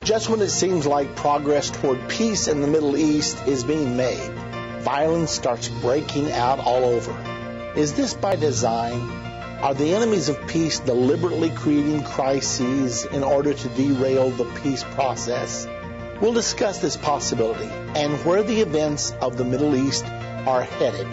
Just when it seems like progress toward peace in the Middle East is being made, violence starts breaking out all over. Is this by design? Are the enemies of peace deliberately creating crises in order to derail the peace process? We'll discuss this possibility and where the events of the Middle East are headed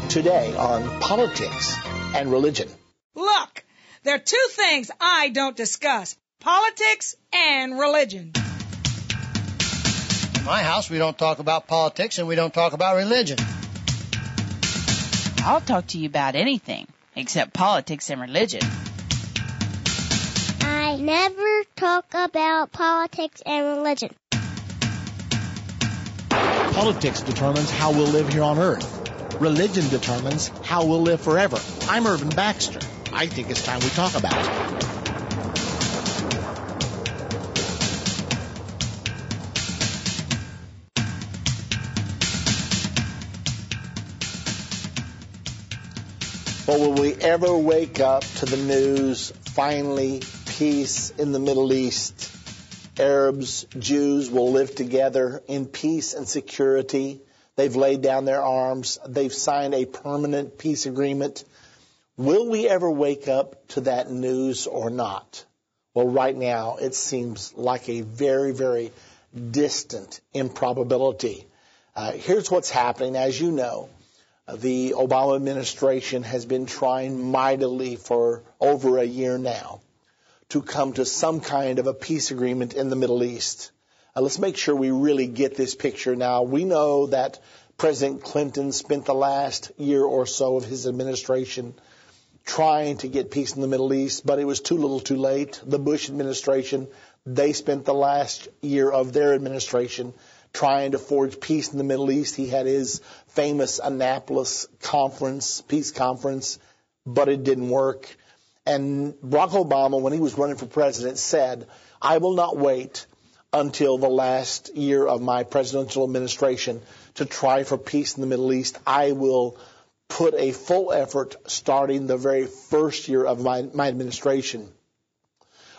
today on Politics and Religion. Look, there are two things I don't discuss: politics and religion. In my house, we don't talk about politics and we don't talk about religion. I'll talk to you about anything except politics and religion. I never talk about politics and religion. Politics determines how we'll live here on earth. Religion determines how we'll live forever. I'm Irvin Baxter. I think it's time we talk about it. But will we ever wake up to the news, finally, peace in the Middle East? Arabs, Jews will live together in peace and security. They've laid down their arms. They've signed a permanent peace agreement. Will we ever wake up to that news or not? Well, right now, it seems like a very, very distant improbability. Here's what's happening. As you know, the Obama administration has been trying mightily for over a year now to come to some kind of a peace agreement in the Middle East. Let's make sure we really get this picture now. We know that President Clinton spent the last year or so of his administration trying to get peace in the Middle East, but it was too little too late. The Bush administration, they spent the last year of their administration trying to forge peace in the Middle East. He had his famous Annapolis conference, peace conference, but it didn't work. And Barack Obama, when he was running for president, said, I will not wait until the last year of my presidential administration to try for peace in the Middle East. I will put a full effort starting the very first year of my administration.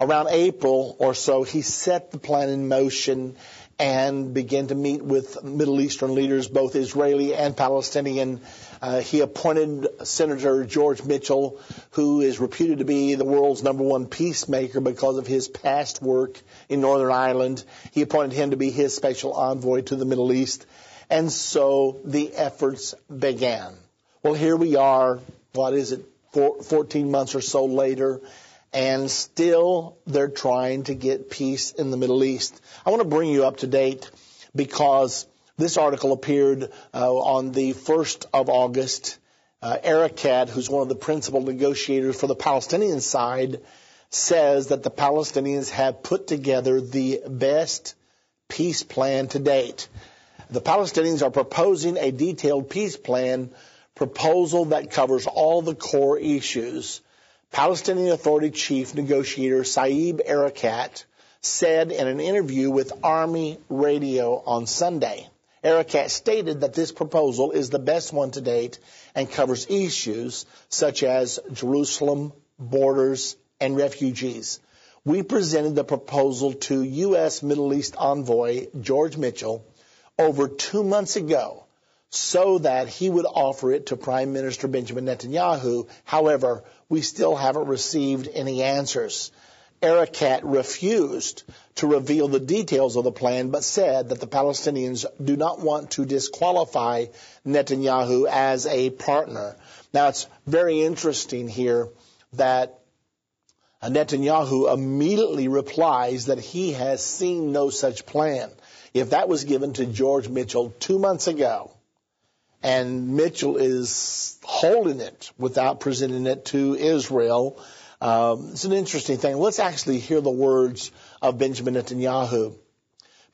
Around April or so, he set the plan in motion and began to meet with Middle Eastern leaders, both Israeli and Palestinian. He appointed Senator George Mitchell, who is reputed to be the world's #1 peacemaker because of his past work in Northern Ireland. He appointed him to be his special envoy to the Middle East. And so the efforts began. Well, here we are, 14 months or so later, and still they're trying to get peace in the Middle East. I want to bring you up to date because this article appeared on the 1st of August. Erekat, who's one of the principal negotiators for the Palestinian side, says that the Palestinians have put together the best peace plan to date. The Palestinians are proposing a detailed peace plan proposal that covers all the core issues. Palestinian Authority Chief Negotiator Saeb Erekat said in an interview with Army Radio on Sunday. Erekat stated that this proposal is the best one to date and covers issues such as Jerusalem, borders, and refugees. We presented the proposal to U.S. Middle East envoy George Mitchell over 2 months ago so that he would offer it to Prime Minister Benjamin Netanyahu. However, we still haven't received any answers. Erekat refused to reveal the details of the plan, but said that the Palestinians do not want to disqualify Netanyahu as a partner. Now, it's very interesting here that Netanyahu immediately replies that he has seen no such plan. If that was given to George Mitchell 2 months ago, and Mitchell is holding it without presenting it to Israel, it's an interesting thing. Let's actually hear the words of Benjamin Netanyahu.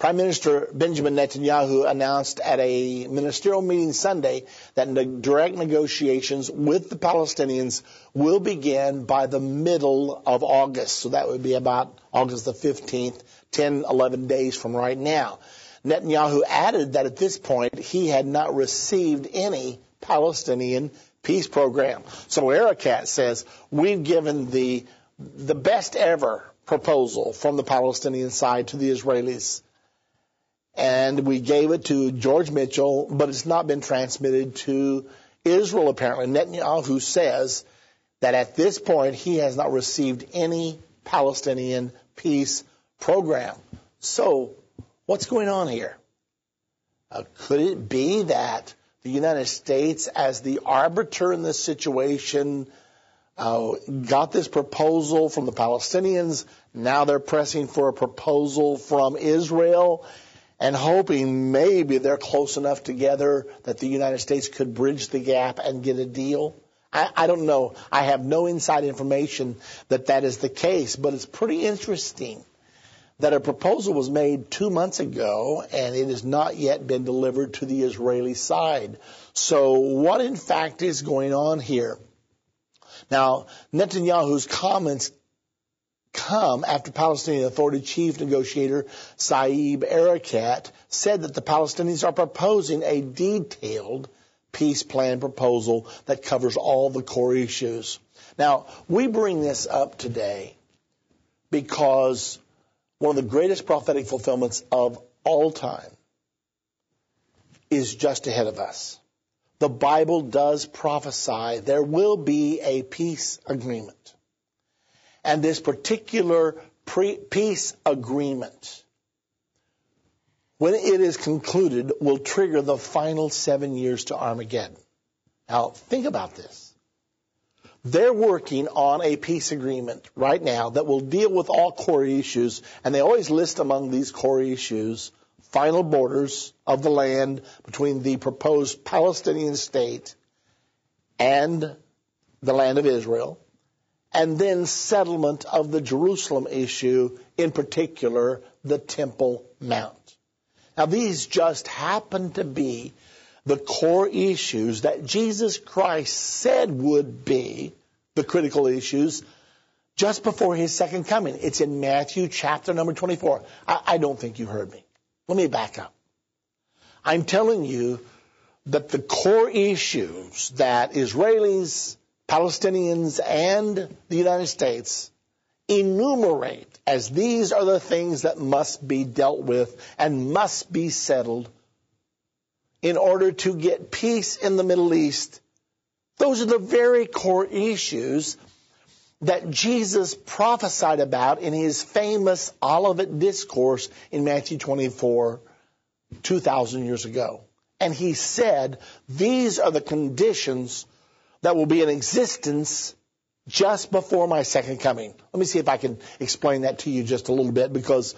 Prime Minister Benjamin Netanyahu announced at a ministerial meeting Sunday that direct negotiations with the Palestinians will begin by the middle of August. So that would be about August the 15th, 10, 11 days from right now. Netanyahu added that at this point he had not received any Palestinian peace program. So Erekat says, we've given the best ever proposal from the Palestinian side to the Israelis. And we gave it to George Mitchell, but it's not been transmitted to Israel, apparently. Netanyahu says that at this point he has not received any Palestinian peace program. So what's going on here? Could it be that the United States, as the arbiter in this situation, got this proposal from the Palestinians? Now they're pressing for a proposal from Israel and hoping maybe they're close enough together that the United States could bridge the gap and get a deal? I don't know. I have no inside information that is the case, but it's pretty interesting that a proposal was made 2 months ago and it has not yet been delivered to the Israeli side. So what in fact is going on here? Now, Netanyahu's comments come after Palestinian Authority chief negotiator Saeb Erekat said that the Palestinians are proposing a detailed peace plan proposal that covers all the core issues. Now, we bring this up today because one of the greatest prophetic fulfillments of all time is just ahead of us. The Bible does prophesy there will be a peace agreement. And this particular peace agreement, when it is concluded, will trigger the final 7 years to Armageddon. Now, think about this. They're working on a peace agreement right now that will deal with all core issues, and they always list among these core issues final borders of the land between the proposed Palestinian state and the land of Israel, and then settlement of the Jerusalem issue, in particular, the Temple Mount. Now, these just happen to be the core issues that Jesus Christ said would be the critical issues just before his second coming. It's in Matthew chapter number 24. I don't think you heard me. Let me back up. I'm telling you that the core issues that Israelis, Palestinians, and the United States enumerate as these are the things that must be dealt with and must be settled in order to get peace in the Middle East. Those are the very core issues that Jesus prophesied about in his famous Olivet Discourse in Matthew 24, 2,000 years ago. And he said, these are the conditions that will be in existence just before my second coming. Let me see if I can explain that to you just a little bit, because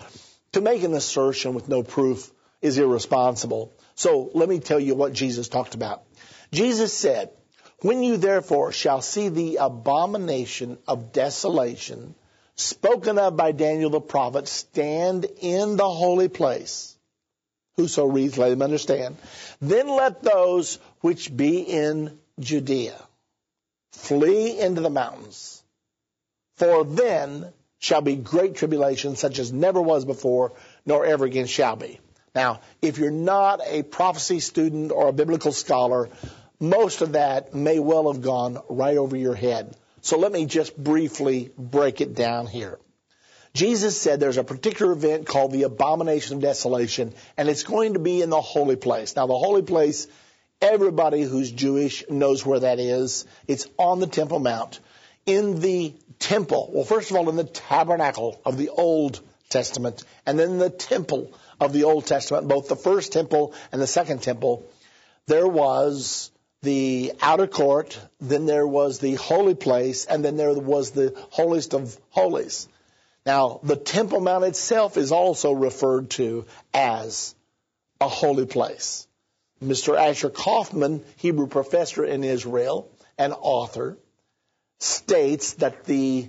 to make an assertion with no proof is irresponsible. So let me tell you what Jesus talked about. Jesus said, when you therefore shall see the abomination of desolation spoken of by Daniel the prophet stand in the holy place, whoso reads, let him understand. Then let those which be in Judea flee into the mountains, for then shall be great tribulation, such as never was before, nor ever again shall be. Now, if you're not a prophecy student or a biblical scholar, most of that may well have gone right over your head. So let me just briefly break it down here. Jesus said there's a particular event called the abomination of desolation, and it's going to be in the holy place. Now, the holy place, everybody who's Jewish knows where that is. It's on the Temple Mount. In the temple, well, first of all, in the tabernacle of the Old Testament, and then the temple of the Old Testament, both the first temple and the second temple, there was the outer court, then there was the holy place, and then there was the holiest of holies. Now, the Temple Mount itself is also referred to as a holy place. Mr. Asher Kaufman, Hebrew professor in Israel and author, states that the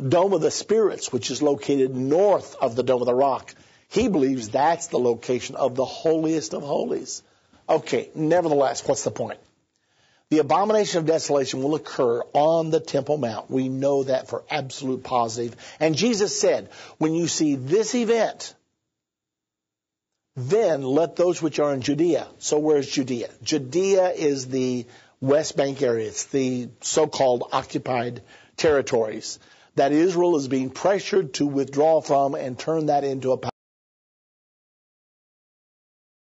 Dome of the Spirits, which is located north of the Dome of the Rock, he believes that's the location of the holiest of holies. Okay, nevertheless, what's the point? The abomination of desolation will occur on the Temple Mount. We know that for absolute positive. And Jesus said, when you see this event, then let those which are in Judea. So where's Judea? Judea is the West Bank area. It's the so-called occupied territories. that Israel is being pressured to withdraw from and turn that into a